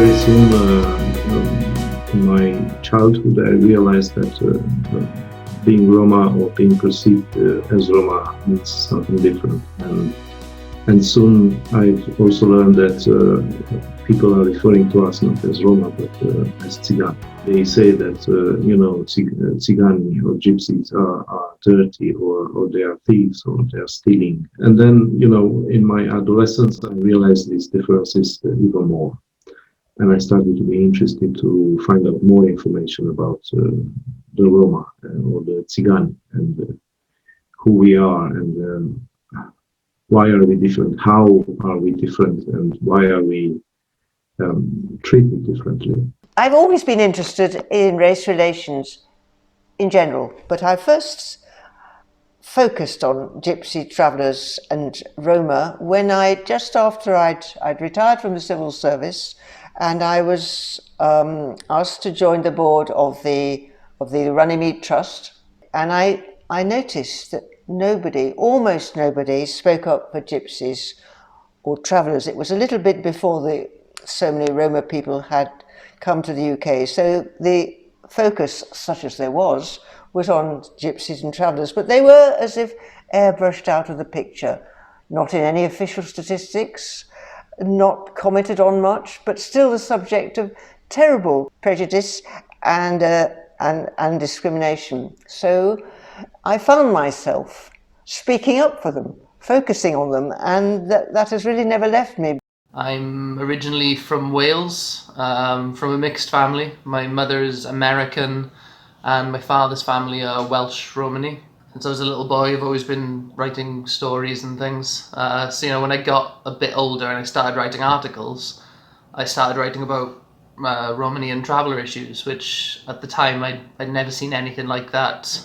very soon in my childhood, I realized that being Roma or being perceived as Roma means something different. And soon I've also learned that people are referring to us not as Roma, but as Tsigan. They say that, Tsigani or gypsies are dirty or they are thieves or they are stealing. And then, in my adolescence, I realized these differences even more. And I started to be interested to find out more information about the Roma or the Tsigani and who we are and why are we different, how are we different, and why are we treated differently. I've always been interested in race relations in general, but I first focused on gypsy travellers and Roma when just after I'd retired from the civil service, and I was asked to join the board of the Runnymede Trust, and I noticed that almost nobody spoke up for gypsies or travellers. It was a little bit before so many Roma people had come to the UK, so the focus, such as there was on gypsies and travellers, but they were as if airbrushed out of the picture, not in any official statistics, not commented on much, but still the subject of terrible prejudice and discrimination. So I found myself speaking up for them, focusing on them, and that has really never left me. I'm originally from Wales, from a mixed family. My mother's American and my father's family are Welsh Romani. Since I was a little boy, I've always been writing stories and things. So, when I got a bit older and I started writing articles, I started writing about Romani and traveller issues, which at the time I'd never seen anything like that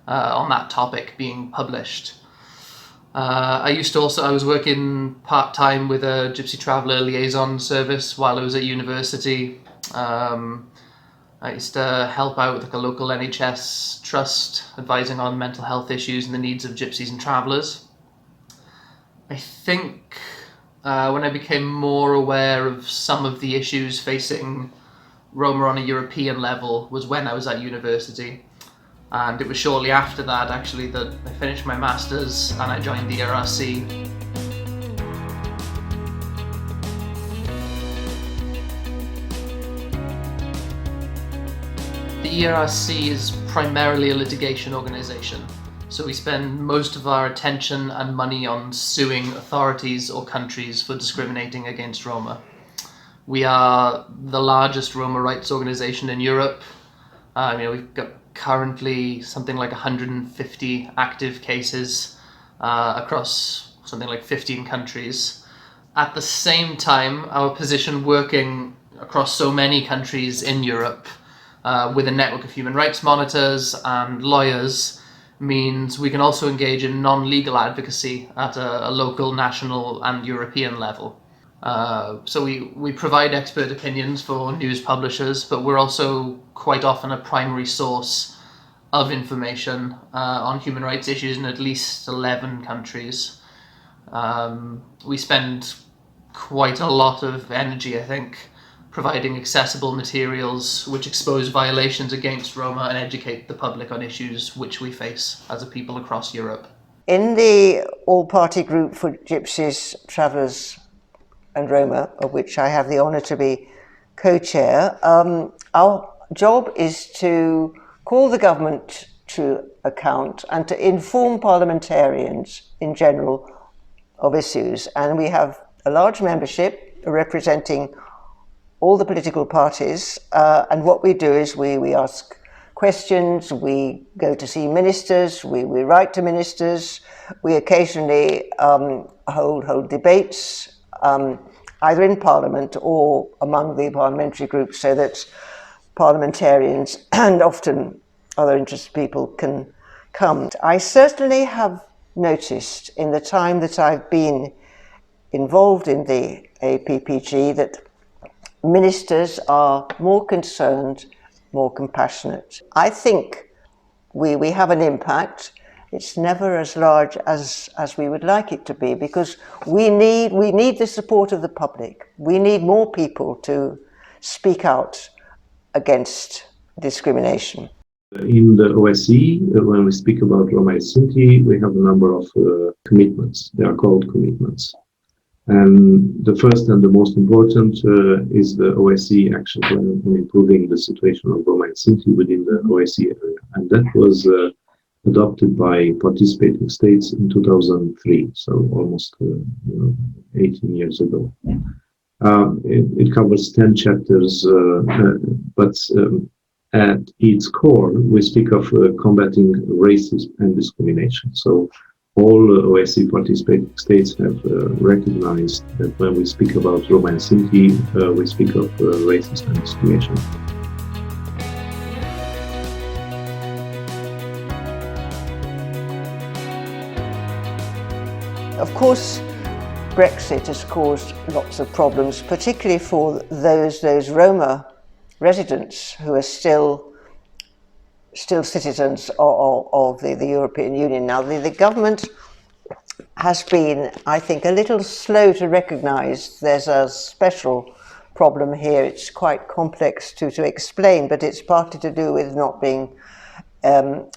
on that topic being published. I was working part-time with a Gypsy Traveller Liaison Service while I was at university. I used to help out with a local NHS trust, advising on mental health issues and the needs of gypsies and travellers. I think when I became more aware of some of the issues facing Roma on a European level was when I was at university. And it was shortly after that, actually, that I finished my Masters and I joined the ERC. The ERC is primarily a litigation organisation, so we spend most of our attention and money on suing authorities or countries for discriminating against Roma. We are the largest Roma rights organisation in Europe. We've got currently something like 150 active cases across something like 15 countries. At the same time, our position working across so many countries in Europe with a network of human rights monitors and lawyers means we can also engage in non-legal advocacy at a local, national and European level. So we provide expert opinions for news publishers, but we're also quite often a primary source of information on human rights issues in at least 11 countries. We spend quite a lot of energy, I think, providing accessible materials which expose violations against Roma and educate the public on issues which we face as a people across Europe. In the all-party group for gypsies, travellers and Roma, of which I have the honour to be co-chair, our job is to call the government to account and to inform parliamentarians in general of issues. And we have a large membership representing all the political parties, and what we do is we ask questions, we go to see ministers, we write to ministers, we occasionally hold debates, either in Parliament or among the parliamentary groups, so that parliamentarians and often other interested people can come. I certainly have noticed in the time that I've been involved in the APPG that ministers are more concerned, more compassionate. I think we have an impact. It's never as large as we would like it to be, because we need the support of the public. We need more people to speak out against discrimination? In the OSCE, when we speak about Roma and Sinti, we have a number of commitments. They are called commitments. And the first and the most important is the OSCE action plan on improving the situation of Roma and Sinti within the OSCE area. And that was adopted by participating states in 2003, so almost 18 years ago. It covers 10 chapters, but at its core, we speak of combating racism and discrimination. So all OSCE participating states have recognized that when we speak about Roma and Sinti, we speak of racism and discrimination. Of course, Brexit has caused lots of problems, particularly for those Roma residents who are still citizens of the European Union. Now, the government has been, I think, a little slow to recognise there's a special problem here. It's quite complex to explain, but it's partly to do with not being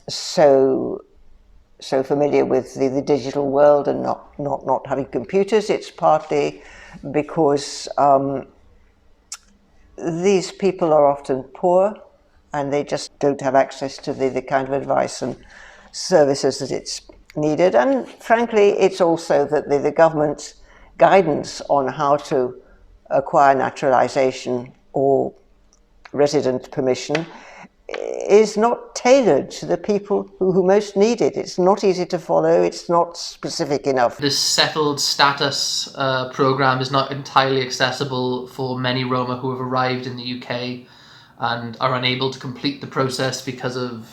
so familiar with the digital world and not having computers. It's partly because these people are often poor and they just don't have access to the kind of advice and services that it's needed. And frankly, it's also that the government's guidance on how to acquire naturalization or resident permission is not tailored to the people who most need it. It's not easy to follow. It's not specific enough. This settled status program is not entirely accessible for many Roma who have arrived in the UK and are unable to complete the process because of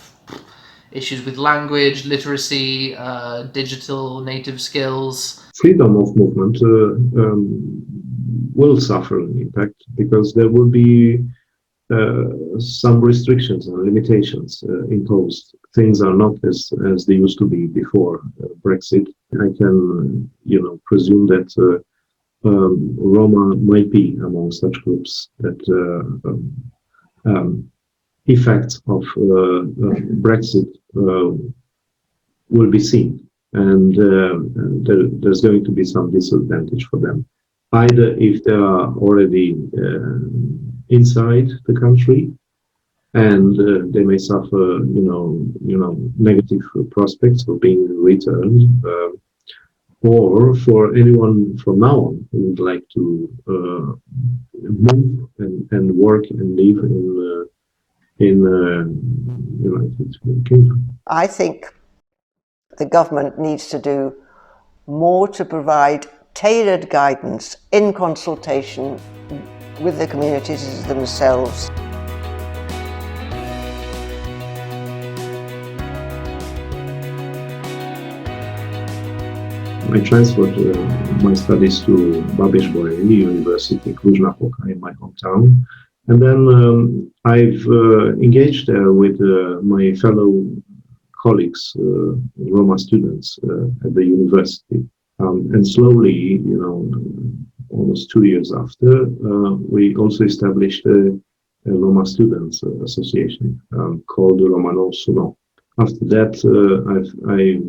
issues with language, literacy, digital native skills. Freedom of movement will suffer an impact because there will be some restrictions and limitations imposed. Things are not as they used to be before Brexit. I can, presume that Roma might be among such groups that effects of Brexit will be seen, and there's going to be some disadvantage for them. Either if they are already inside the country, and they may suffer, negative prospects of being returned, or for anyone from now on who would like to move and work and live in United Kingdom. I think the government needs to do more to provide tailored guidance in consultation with the communities themselves. I transferred my studies to Babeș-Bolyai University, Cluj-Napoca, in my hometown. And then I've engaged there with my fellow colleagues, Roma students at the university. And slowly, almost 2 years after, we also established a Roma Students Association called Romano Suno. After that, I've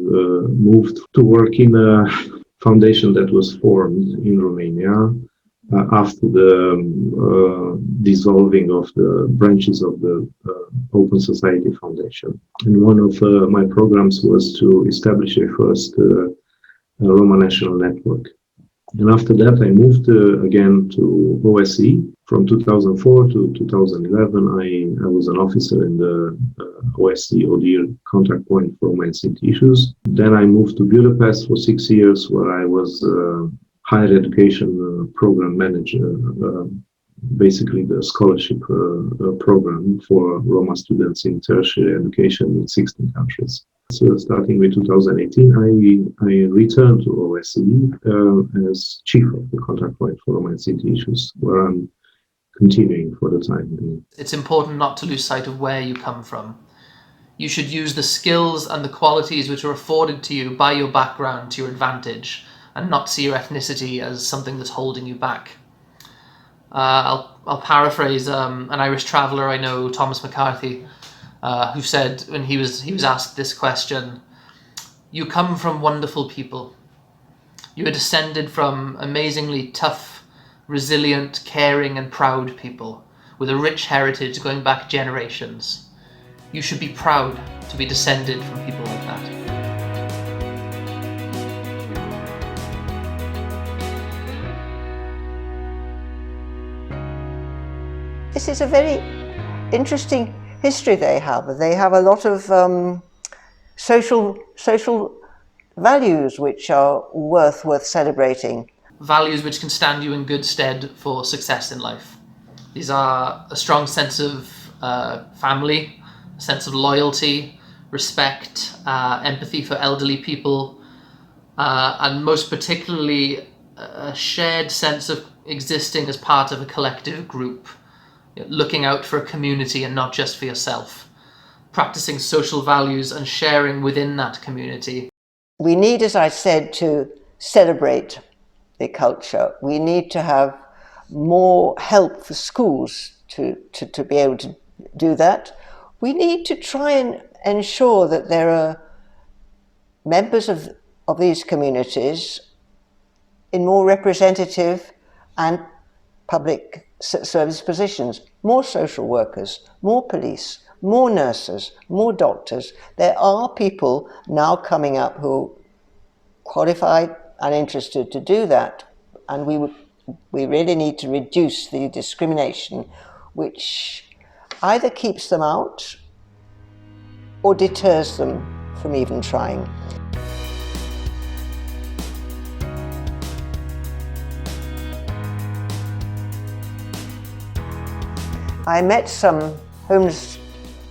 moved to work in a foundation that was formed in Romania after the dissolving of the branches of the Open Society Foundation. And one of my programs was to establish a first Roma National Network. And after that, I moved again to OSCE. From 2004 to 2011, I was an officer in the OSCE ODIHR contact point for Roma and Sinti issues. Then I moved to Budapest for 6 years, where I was higher education program manager, basically the scholarship program for Roma students in tertiary education in 16 countries. So starting with 2018, I returned to OSCE as chief of the contact point for Roma and Sinti issues, where I'm continuing for the time being. It's important not to lose sight of where you come from. You should use the skills and the qualities which are afforded to you by your background to your advantage, and not see your ethnicity as something that's holding you back. I'll paraphrase an Irish traveller I know, Thomas McCarthy, who said when he was asked this question, "You come from wonderful people. You are descended from amazingly tough, resilient, caring and proud people with a rich heritage going back generations. You should be proud to be descended from people like that." This is a very interesting history they have. They have a lot of social values which are worth celebrating. Values which can stand you in good stead for success in life. These are a strong sense of family, a sense of loyalty, respect, empathy for elderly people, and most particularly a shared sense of existing as part of a collective group, looking out for a community and not just for yourself, practicing social values and sharing within that community. We need, as I said, to celebrate the culture. We need to have more help for schools to be able to do that. We need to try and ensure that there are members of these communities in more representative and public service positions, more social workers, more police, more nurses, more doctors. There are people now coming up who are qualified and interested to do that, and we really need to reduce the discrimination which either keeps them out or deters them from even trying. I met some homeless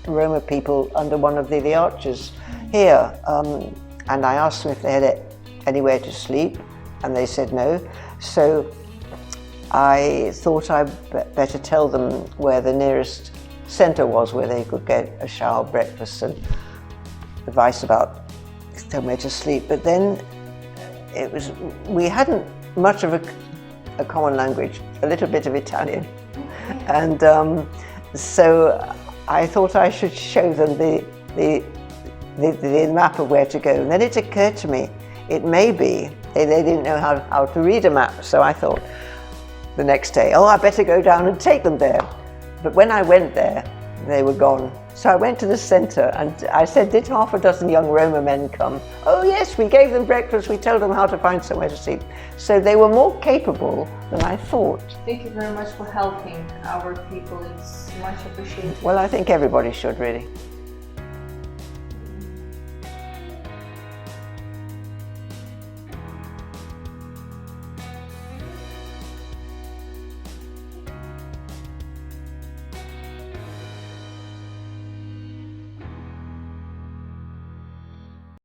Roma people under one of the arches here, and I asked them if they had anywhere to sleep, and they said no. So I thought I'd better tell them where the nearest centre was, where they could get a shower, breakfast, and advice about somewhere to sleep. But then we hadn't much of a common language, a little bit of Italian. And so I thought I should show them the map of where to go. And then it occurred to me, it may be they didn't know how to read a map. So I thought the next day, oh, I better go down and take them there. But when I went there, they were gone. So I went to the centre and I said, did half a dozen young Roma men come? Oh yes, we gave them breakfast, we told them how to find somewhere to sleep. So they were more capable than I thought. Thank you very much for helping our people. It's much appreciated. Well, I think everybody should really.